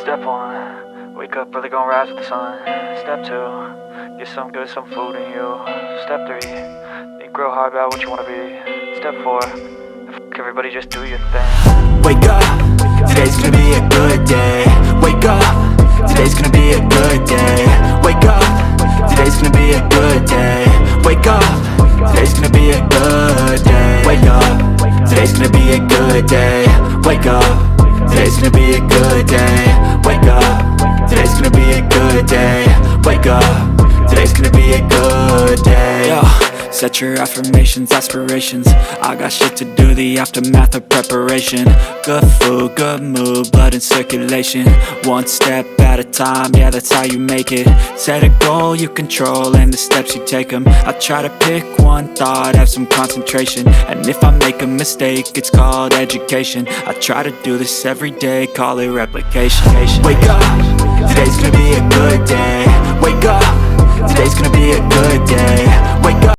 Step 1, wake up early, gonna rise with the sun. Step 2, get some good, some food in you. Step 3, think real hard about what you wanna be. Step 4, fuck everybody, just do your thing. Wake up, today's gonna be a good day. Wake up, today's gonna be a good day. Wake up, today's gonna be a good day. Wake up, today's gonna be a good day. Wake up, today's gonna be a good day. Wake up, today's gonna be a good day. Wake up, today's gonna be a good day. Wake up, today's gonna be a good day. Yo, set your affirmations, aspirations. I got shit to do, the aftermath of preparation. Good food, good mood, blood in circulation. One step at a time, yeah, that's how you make it. Set a goal you control and the steps you take them. I try to pick one thought, have some concentration. And if I make a mistake, it's called education. I try to do this every day, call it replication. Wake up, today's gonna be a good day. Wake up, today's gonna be a good day.